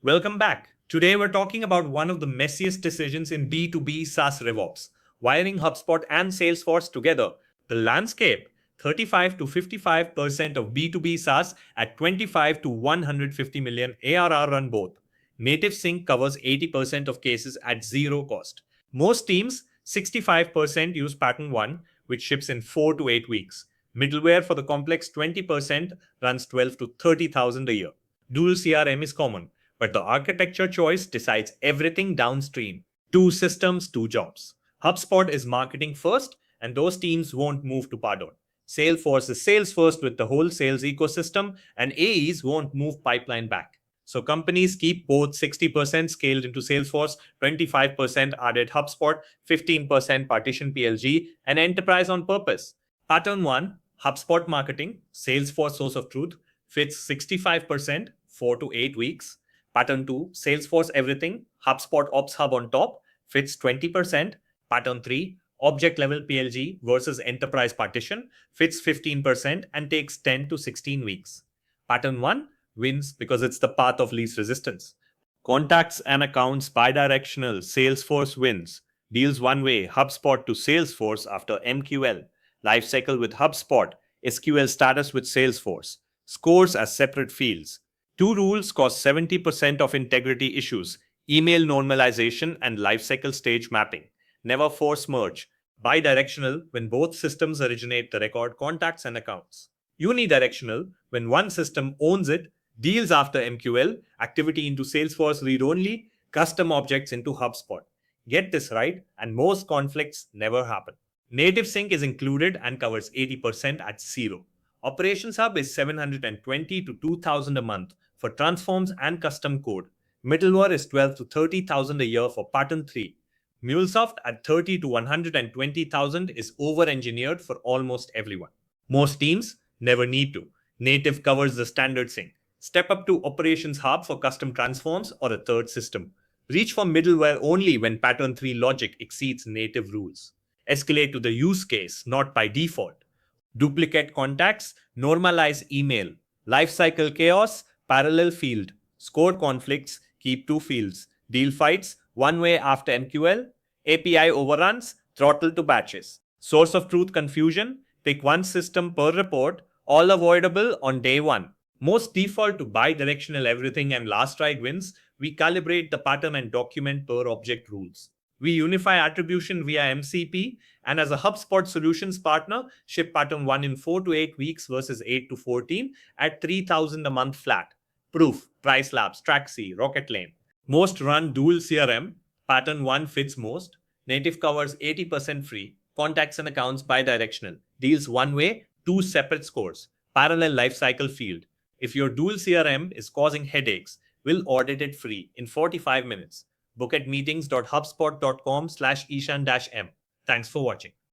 Welcome back. Today we're talking about one of the messiest decisions in B2B SaaS RevOps, wiring HubSpot and Salesforce together. The landscape: 35 to 55% of B2B SaaS at 25 to 150 million ARR run both. Native Sync covers 80% of cases at zero cost. Most teams, 65% use Pattern 1, which ships in 4 to 8 weeks. Middleware for the complex 20% runs 12 to 30,000 a year. Dual CRM is common, but the architecture choice decides everything downstream. Two systems, two jobs. HubSpot is marketing first, and those teams won't move to Pardon. Salesforce is sales first with the whole sales ecosystem, and AEs won't move pipeline back. So companies keep both 60% scaled into Salesforce, 25% added HubSpot, 15% partition PLG, and enterprise on purpose. Pattern 1, HubSpot marketing, Salesforce source of truth, fits 65%, 4 to 8 weeks. Pattern 2, Salesforce everything, HubSpot Ops Hub on top, fits 20%. Pattern 3, object level PLG versus enterprise partition, fits 15% and takes 10 to 16 weeks. Pattern 1 wins because it's the path of least resistance. Contacts and accounts bidirectional, Salesforce wins. Deals one way, HubSpot to Salesforce after MQL. Lifecycle with HubSpot, SQL status with Salesforce. Scores as separate fields. Two rules cause 70% of integrity issues: email normalization and lifecycle stage mapping. Never force merge. Bidirectional when both systems originate the record contacts and accounts. Unidirectional when one system owns it, deals after MQL, activity into Salesforce read-only, custom objects into HubSpot. Get this right, and most conflicts never happen. Native Sync is included and covers 80% at zero. Operations Hub is 720 to 2,000 a month for transforms and custom code. Middleware is 12 to 30,000 a year for Pattern 3. MuleSoft at 30 to 120,000 is over-engineered for almost everyone. Most teams never need to. Native covers the standard sync. Step up to Operations Hub for custom transforms or a third system. Reach for middleware only when Pattern 3 logic exceeds native rules. Escalate to the use case, not by default. Duplicate contacts, normalize email. Lifecycle chaos, parallel field. Score conflicts, keep two fields. Deal fights, one way after MQL. API overruns, throttle to batches. Source of truth confusion, pick one system per report, all avoidable on day one. Most default to bidirectional everything and last ride wins. We calibrate the pattern and document per object rules. We unify attribution via MCP, and as a HubSpot solutions partner, ship Pattern 1 in 4 to 8 weeks versus 8 to 14 at 3,000 a month flat. Proof, Price Labs, Traxy, Rocket Lane. Most run dual CRM. Pattern 1 fits most. Native covers 80% free. Contacts and accounts bidirectional. Deals one way, two separate scores. Parallel lifecycle field. If your dual CRM is causing headaches, we'll audit it free in 45 minutes. Book at meetings.hubspot.com/ishan-m. Thanks for watching.